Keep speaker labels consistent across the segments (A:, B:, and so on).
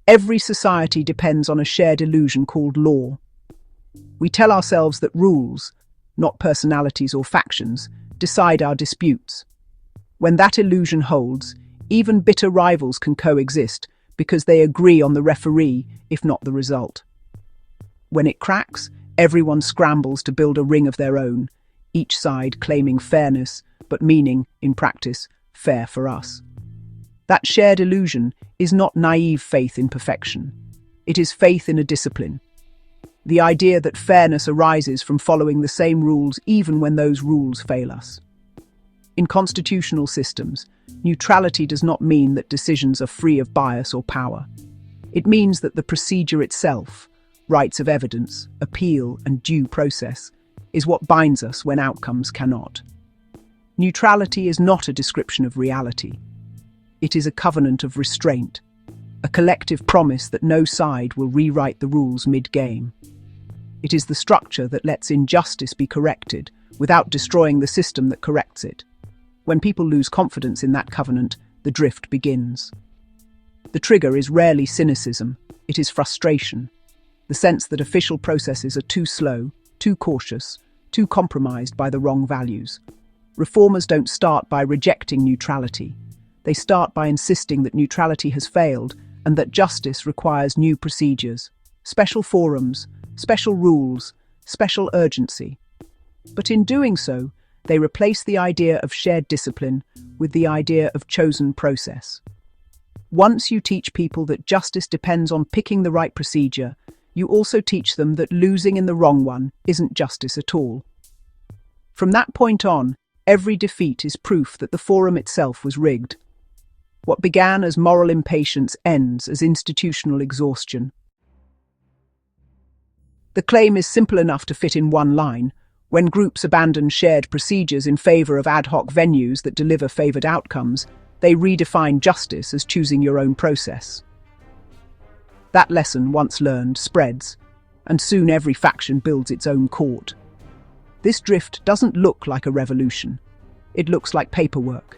A: Every society depends on a shared illusion called law. We tell ourselves that rules, not personalities or factions, decide our disputes. When that illusion holds, even bitter rivals can coexist because they agree on the referee, if not the result. When it cracks, everyone scrambles to build a ring of their own, each side claiming fairness, but meaning, in practice, fair for us. That shared illusion is not naive faith in perfection. It is faith in a discipline. The idea that fairness arises from following the same rules even when those rules fail us. In constitutional systems, neutrality does not mean that decisions are free of bias or power. It means that the procedure itself, rights of evidence, appeal, and due process, is what binds us when outcomes cannot. Neutrality is not a description of reality. It is a covenant of restraint, a collective promise that no side will rewrite the rules mid-game. It is the structure that lets injustice be corrected without destroying the system that corrects it. When people lose confidence in that covenant, the drift begins. The trigger is rarely cynicism, it is frustration. The sense that official processes are too slow, too cautious, too compromised by the wrong values. Reformers don't start by rejecting neutrality. They start by insisting that neutrality has failed and that justice requires new procedures, special forums, special rules, special urgency. But in doing so, they replace the idea of shared discipline with the idea of chosen process. Once you teach people that justice depends on picking the right procedure, you also teach them that losing in the wrong one isn't justice at all. From that point on, every defeat is proof that the forum itself was rigged. What began as moral impatience ends as institutional exhaustion. The claim is simple enough to fit in one line. When groups abandon shared procedures in favor of ad hoc venues that deliver favored outcomes, they redefine justice as choosing your own process. That lesson, once learned, spreads, and soon every faction builds its own court. This drift doesn't look like a revolution. It looks like paperwork.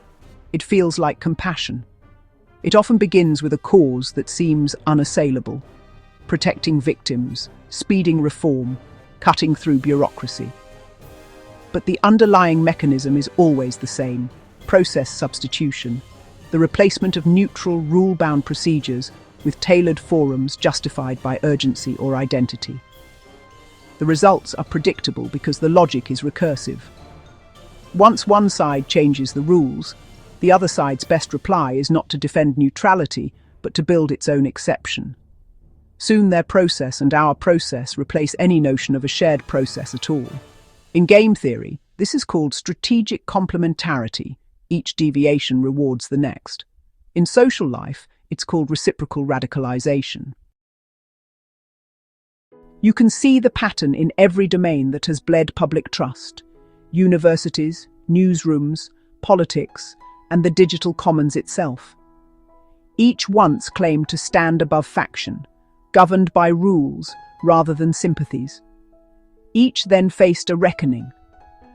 A: It feels like compassion. It often begins with a cause that seems unassailable, protecting victims, speeding reform, cutting through bureaucracy. But the underlying mechanism is always the same: process substitution, the replacement of neutral, rule-bound procedures with tailored forums justified by urgency or identity. The results are predictable because the logic is recursive. Once one side changes the rules, the other side's best reply is not to defend neutrality, but to build its own exception. Soon their process and our process replace any notion of a shared process at all. In game theory, this is called strategic complementarity. Each deviation rewards the next. In social life, it's called reciprocal radicalization. You can see the pattern in every domain that has bled public trust: universities, newsrooms, politics, and the digital commons itself. Each once claimed to stand above faction, governed by rules rather than sympathies. Each then faced a reckoning,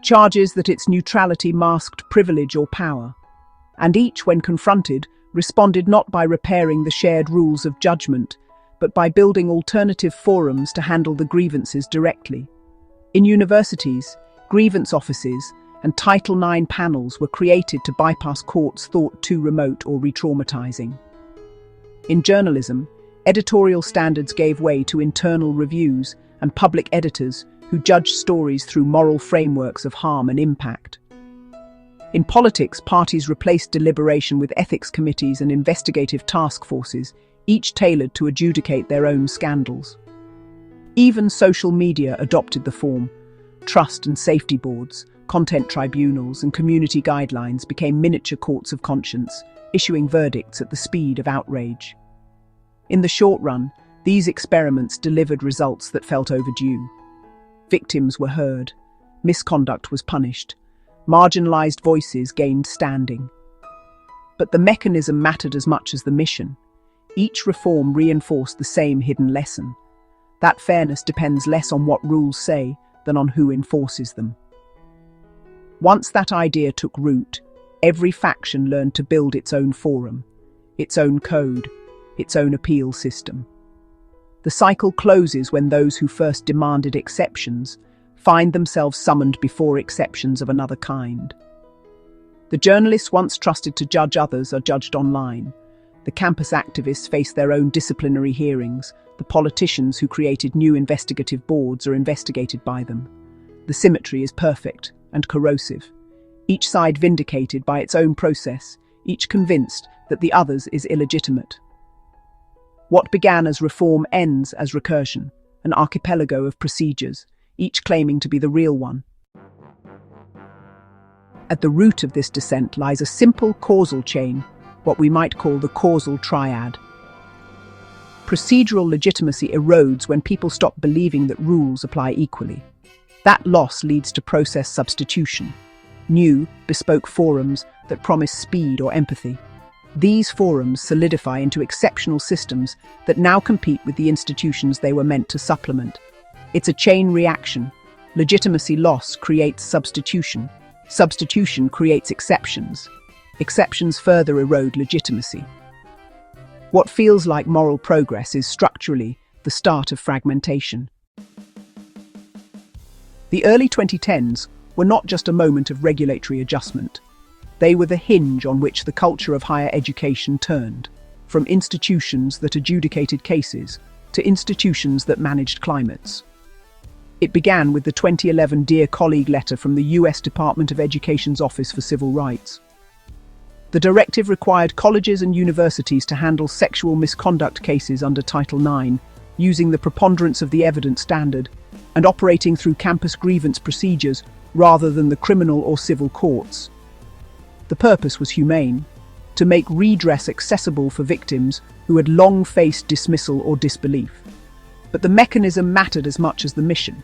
A: charges that its neutrality masked privilege or power, and each, when confronted, responded not by repairing the shared rules of judgment, but by building alternative forums to handle the grievances directly. In universities, grievance offices and Title IX panels were created to bypass courts thought too remote or re-traumatizing. In journalism, editorial standards gave way to internal reviews and public editors who judged stories through moral frameworks of harm and impact. In politics, parties replaced deliberation with ethics committees and investigative task forces, each tailored to adjudicate their own scandals. Even social media adopted the form. Trust and safety boards, content tribunals, and community guidelines became miniature courts of conscience, issuing verdicts at the speed of outrage. In the short run, these experiments delivered results that felt overdue. Victims were heard, misconduct was punished, marginalized voices gained standing. But the mechanism mattered as much as the mission. Each reform reinforced the same hidden lesson: that fairness depends less on what rules say than on who enforces them. Once that idea took root, every faction learned to build its own forum, its own code, its own appeal system. The cycle closes when those who first demanded exceptions find themselves summoned before exceptions of another kind. The journalists once trusted to judge others are judged online. The campus activists face their own disciplinary hearings. The politicians who created new investigative boards are investigated by them. The symmetry is perfect and corrosive. Each side vindicated by its own process, each convinced that the other's is illegitimate. What began as reform ends as recursion, an archipelago of procedures, each claiming to be the real one. At the root of this descent lies a simple causal chain, what we might call the causal triad. Procedural legitimacy erodes when people stop believing that rules apply equally. That loss leads to process substitution, new, bespoke forums that promise speed or empathy. These forums solidify into exceptional systems that now compete with the institutions they were meant to supplement. It's a chain reaction. Legitimacy loss creates substitution. Substitution creates exceptions. Exceptions further erode legitimacy. What feels like moral progress is structurally the start of fragmentation. The early 2010s were not just a moment of regulatory adjustment. They were the hinge on which the culture of higher education turned, from institutions that adjudicated cases to institutions that managed climates. It began with the 2011 Dear Colleague letter from the US Department of Education's Office for Civil Rights. The directive required colleges and universities to handle sexual misconduct cases under Title IX, using the preponderance of the evidence standard, and operating through campus grievance procedures rather than the criminal or civil courts. The purpose was humane, to make redress accessible for victims who had long faced dismissal or disbelief. But the mechanism mattered as much as the mission.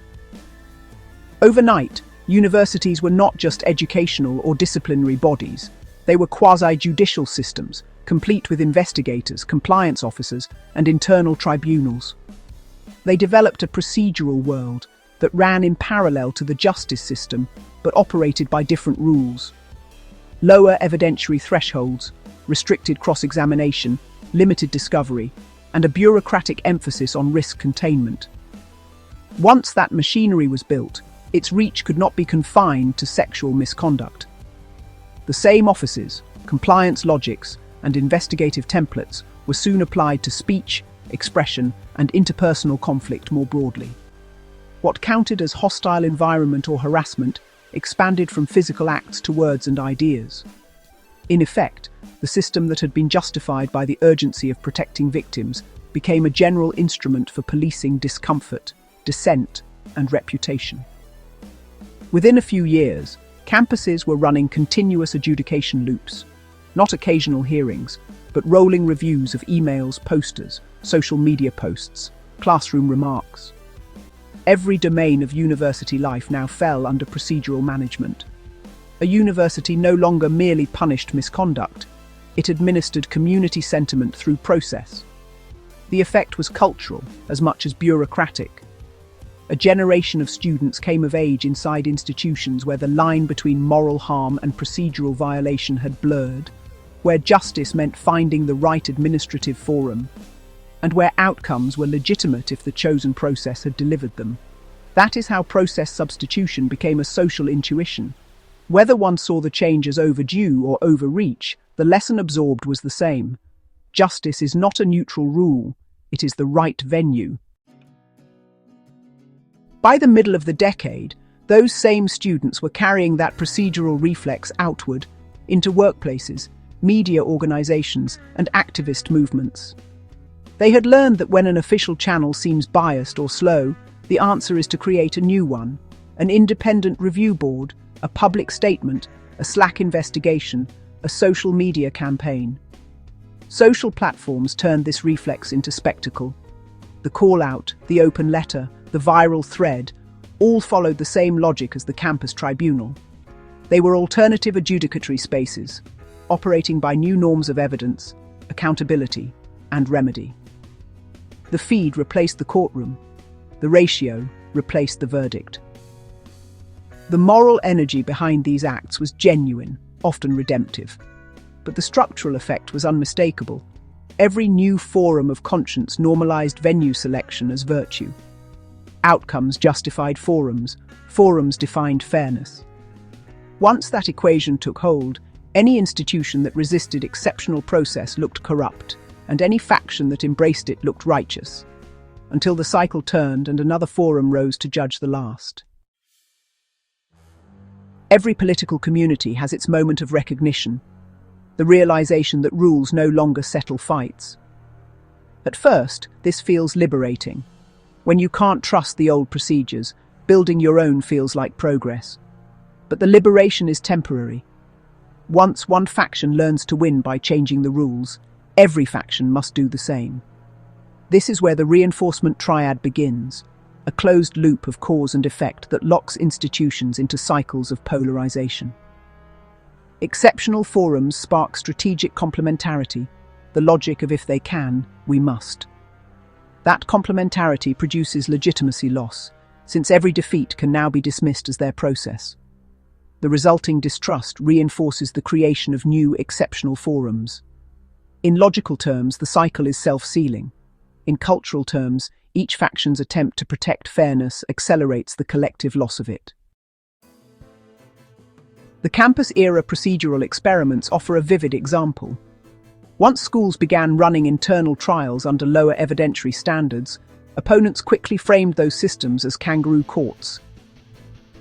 A: Overnight, universities were not just educational or disciplinary bodies. They were quasi-judicial systems, complete with investigators, compliance officers, and internal tribunals. They developed a procedural world that ran in parallel to the justice system, but operated by different rules. Lower evidentiary thresholds, restricted cross-examination, limited discovery, and a bureaucratic emphasis on risk containment. Once that machinery was built, its reach could not be confined to sexual misconduct. The same offices, compliance logics, and investigative templates were soon applied to speech, expression, and interpersonal conflict more broadly. What counted as hostile environment or harassment expanded from physical acts to words and ideas. In effect, the system that had been justified by the urgency of protecting victims became a general instrument for policing discomfort, dissent, and reputation. Within a few years, campuses were running continuous adjudication loops, not occasional hearings, but rolling reviews of emails, posters, social media posts, classroom remarks. Every domain of university life now fell under procedural management. A university no longer merely punished misconduct, it administered community sentiment through process. The effect was cultural as much as bureaucratic. A generation of students came of age inside institutions where the line between moral harm and procedural violation had blurred, where justice meant finding the right administrative forum, and where outcomes were legitimate if the chosen process had delivered them. That is how process substitution became a social intuition. Whether one saw the change as overdue or overreach, the lesson absorbed was the same. Justice is not a neutral rule, it is the right venue. By the middle of the decade, those same students were carrying that procedural reflex outward into workplaces, media organizations, and activist movements. They had learned that when an official channel seems biased or slow, the answer is to create a new one, an independent review board, a public statement, a Slack investigation, a social media campaign. Social platforms turned this reflex into spectacle. The call-out, the open letter, the viral thread, all followed the same logic as the campus tribunal. They were alternative adjudicatory spaces, operating by new norms of evidence, accountability, and remedy. The feed replaced the courtroom. The ratio replaced the verdict. The moral energy behind these acts was genuine, often redemptive, but the structural effect was unmistakable. every new forum of conscience normalized venue selection as virtue. Outcomes justified forums, forums defined fairness. Once that equation took hold, any institution that resisted exceptional process looked corrupt, and any faction that embraced it looked righteous, until the cycle turned and another forum rose to judge the last. Every political community has its moment of recognition, the realization that rules no longer settle fights. At first, this feels liberating. When you can't trust the old procedures, building your own feels like progress. But the liberation is temporary. Once one faction learns to win by changing the rules, every faction must do the same. This is where the reinforcement triad begins, a closed loop of cause and effect that locks institutions into cycles of polarization. Exceptional forums spark strategic complementarity, the logic of if they can, we must. That complementarity produces legitimacy loss, since every defeat can now be dismissed as their process. The resulting distrust reinforces the creation of new exceptional forums. In logical terms, the cycle is self-sealing. In cultural terms, each faction's attempt to protect fairness accelerates the collective loss of it. The campus-era procedural experiments offer a vivid example. Once schools began running internal trials under lower evidentiary standards, opponents quickly framed those systems as kangaroo courts.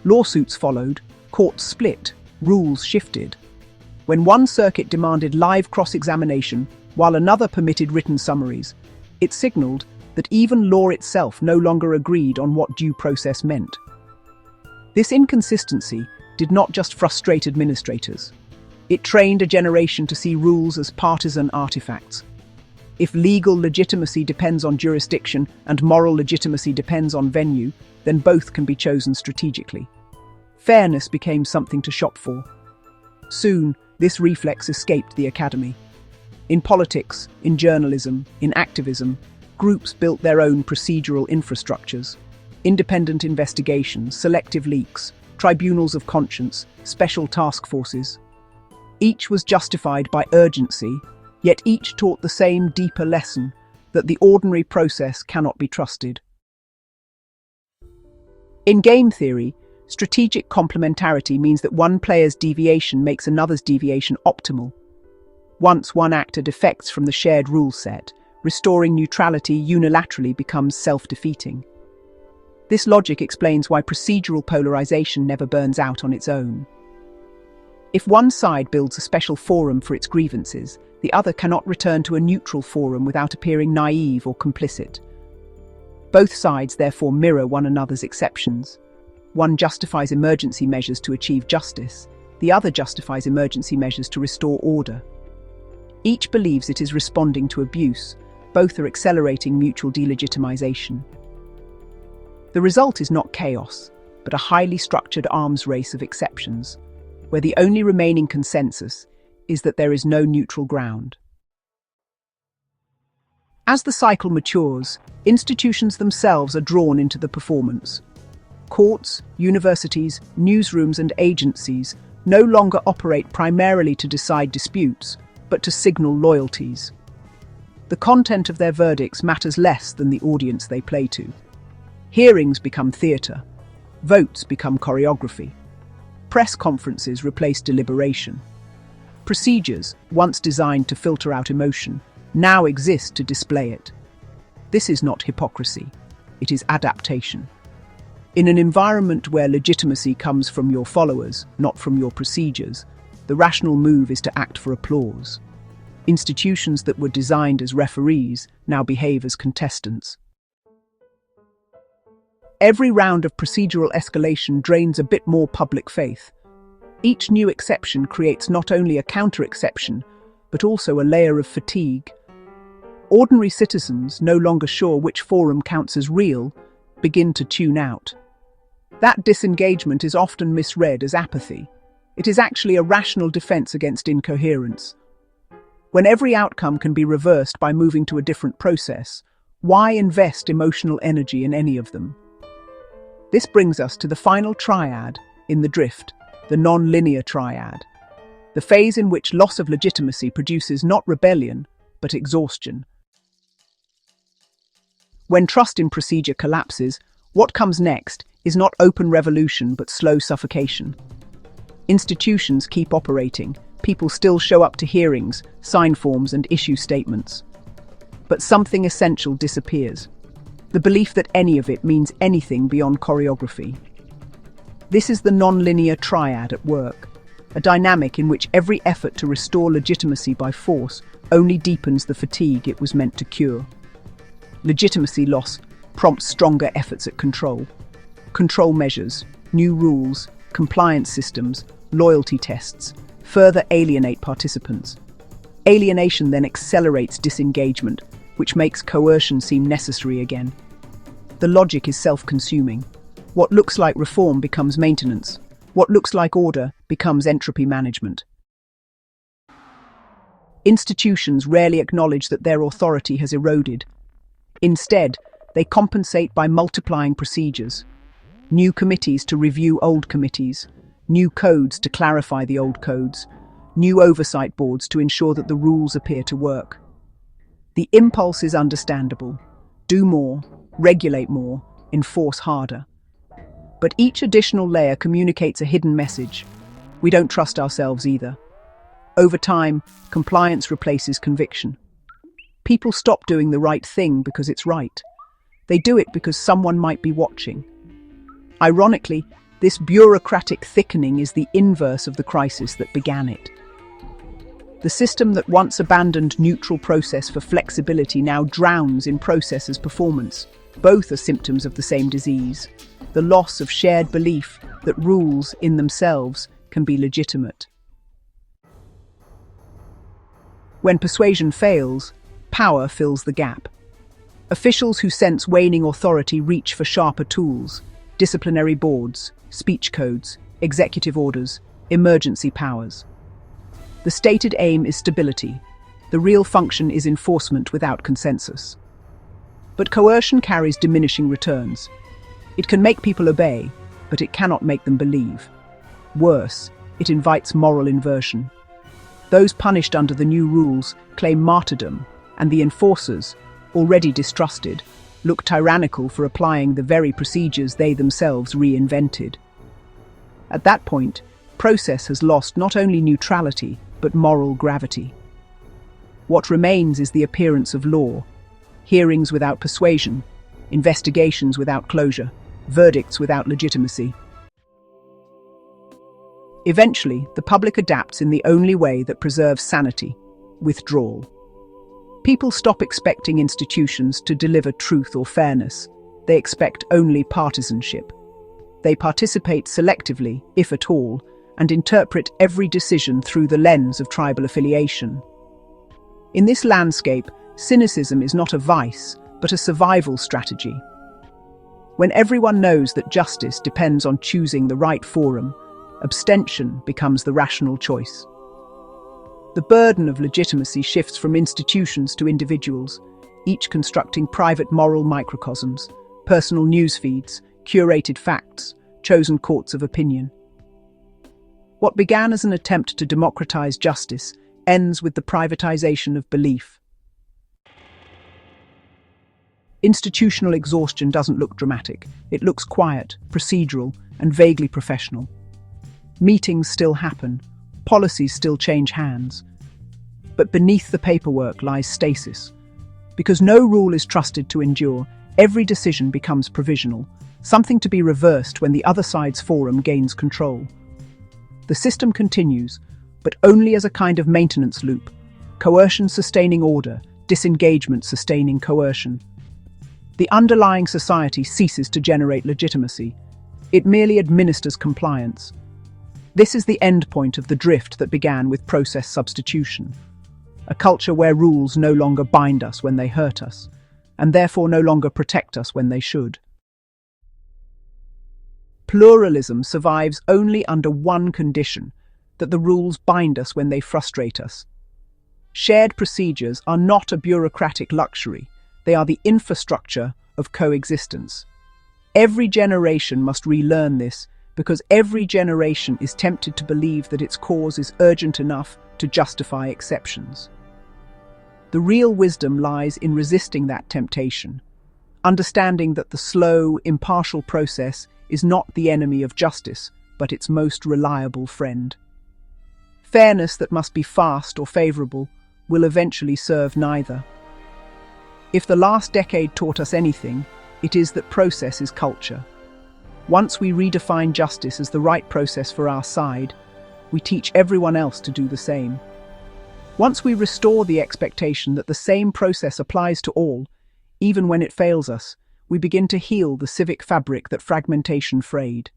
A: Lawsuits followed, courts split, rules shifted. When one circuit demanded live cross-examination, while another permitted written summaries, it signaled that even law itself no longer agreed on what due process meant. This inconsistency did not just frustrate administrators. It trained a generation to see rules as partisan artifacts. If legal legitimacy depends on jurisdiction and moral legitimacy depends on venue, then both can be chosen strategically. Fairness became something to shop for. Soon, this reflex escaped the academy. In politics, in journalism, in activism, groups built their own procedural infrastructures. Independent investigations, selective leaks, tribunals of conscience, special task forces. Each was justified by urgency, yet each taught the same deeper lesson, that the ordinary process cannot be trusted. In game theory, strategic complementarity means that one player's deviation makes another's deviation optimal. Once one actor defects from the shared rule set, restoring neutrality unilaterally becomes self-defeating. This logic explains why procedural polarization never burns out on its own. If one side builds a special forum for its grievances, the other cannot return to a neutral forum without appearing naive or complicit. Both sides therefore mirror one another's exceptions. One justifies emergency measures to achieve justice, the other justifies emergency measures to restore order. Each believes it is responding to abuse, both are accelerating mutual delegitimization. The result is not chaos, but a highly structured arms race of exceptions, where the only remaining consensus is that there is no neutral ground. As the cycle matures, institutions themselves are drawn into the performance. Courts, universities, newsrooms and agencies no longer operate primarily to decide disputes, but to signal loyalties. The content of their verdicts matters less than the audience they play to. Hearings become theatre. Votes become choreography. Press conferences replace deliberation. Procedures, once designed to filter out emotion, now exist to display it. This is not hypocrisy. It is adaptation. In an environment where legitimacy comes from your followers, not from your procedures, the rational move is to act for applause. Institutions that were designed as referees now behave as contestants. Every round of procedural escalation drains a bit more public faith. Each new exception creates not only a counter-exception, but also a layer of fatigue. Ordinary citizens, no longer sure which forum counts as real, begin to tune out. That disengagement is often misread as apathy. It is actually a rational defense against incoherence. When every outcome can be reversed by moving to a different process, why invest emotional energy in any of them? This brings us to the final triad in the drift, the non-linear triad, the phase in which loss of legitimacy produces not rebellion, but exhaustion. When trust in procedure collapses, what comes next is not open revolution but slow suffocation. Institutions keep operating, people still show up to hearings, sign forms and issue statements. But something essential disappears. The belief that any of it means anything beyond choreography. This is the non-linear triad at work, a dynamic in which every effort to restore legitimacy by force only deepens the fatigue it was meant to cure. Legitimacy loss prompts stronger efforts at control. Control measures, new rules, compliance systems, loyalty tests further alienate participants. Alienation then accelerates disengagement, which makes coercion seem necessary again. The logic is self-consuming. What looks like reform becomes maintenance. What looks like order becomes entropy management. Institutions rarely acknowledge that their authority has eroded. Instead, they compensate by multiplying procedures. New committees to review old committees, new codes to clarify the old codes, new oversight boards to ensure that the rules appear to work. The impulse is understandable. Do more, regulate more, enforce harder. But each additional layer communicates a hidden message. We don't trust ourselves either. Over time, compliance replaces conviction. People stop doing the right thing because it's right. They do it because someone might be watching. Ironically, this bureaucratic thickening is the inverse of the crisis that began it. The system that once abandoned neutral process for flexibility now drowns in process as performance. Both are symptoms of the same disease, the loss of shared belief that rules in themselves can be legitimate. When persuasion fails, power fills the gap. Officials who sense waning authority reach for sharper tools: disciplinary boards, speech codes, executive orders, emergency powers. The stated aim is stability. The real function is enforcement without consensus. But coercion carries diminishing returns. It can make people obey, but it cannot make them believe. Worse, it invites moral inversion. Those punished under the new rules claim martyrdom, and the enforcers, already distrusted, look tyrannical for applying the very procedures they themselves reinvented. At that point, process has lost not only neutrality, but moral gravity. What remains is the appearance of law: hearings without persuasion, investigations without closure, verdicts without legitimacy. Eventually, the public adapts in the only way that preserves sanity: withdrawal. People stop expecting institutions to deliver truth or fairness. They expect only partisanship. They participate selectively, if at all, and interpret every decision through the lens of tribal affiliation. In this landscape, cynicism is not a vice, but a survival strategy. When everyone knows that justice depends on choosing the right forum, abstention becomes the rational choice. The burden of legitimacy shifts from institutions to individuals, each constructing private moral microcosms, personal news feeds, curated facts, chosen courts of opinion. What began as an attempt to democratize justice ends with the privatization of belief. Institutional exhaustion doesn't look dramatic. It looks quiet, procedural, and vaguely professional. Meetings still happen, policies still change hands. But beneath the paperwork lies stasis. Because no rule is trusted to endure, every decision becomes provisional, something to be reversed when the other side's forum gains control. The system continues, but only as a kind of maintenance loop: coercion sustaining order, disengagement sustaining coercion. The underlying society ceases to generate legitimacy. It merely administers compliance. This is the end point of the drift that began with process substitution. A culture where rules no longer bind us when they hurt us, and therefore no longer protect us when they should. Pluralism survives only under one condition: that the rules bind us when they frustrate us. Shared procedures are not a bureaucratic luxury. They are the infrastructure of coexistence. Every generation must relearn this, because every generation is tempted to believe that its cause is urgent enough to justify exceptions. The real wisdom lies in resisting that temptation, understanding that the slow, impartial process is not the enemy of justice, but its most reliable friend. Fairness that must be fast or favourable will eventually serve neither. If the last decade taught us anything, it is that process is culture. Once we redefine justice as the right process for our side, we teach everyone else to do the same. Once we restore the expectation that the same process applies to all, even when it fails us, we begin to heal the civic fabric that fragmentation frayed.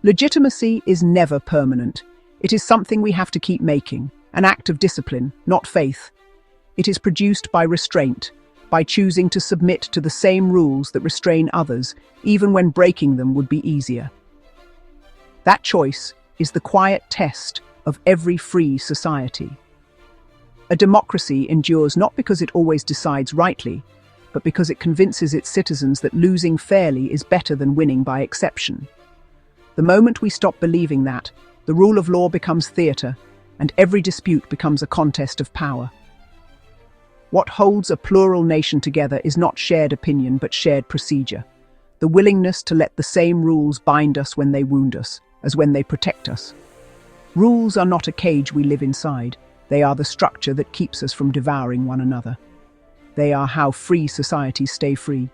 A: Legitimacy is never permanent. It is something we have to keep making, an act of discipline, not faith. It is produced by restraint, by choosing to submit to the same rules that restrain others, even when breaking them would be easier. That choice is the quiet test of every free society. A democracy endures not because it always decides rightly, but because it convinces its citizens that losing fairly is better than winning by exception. The moment we stop believing that, the rule of law becomes theatre, and every dispute becomes a contest of power. What holds a plural nation together is not shared opinion but shared procedure, the willingness to let the same rules bind us when they wound us, as when they protect us. Rules are not a cage we live inside, they are the structure that keeps us from devouring one another. They are how free societies stay free.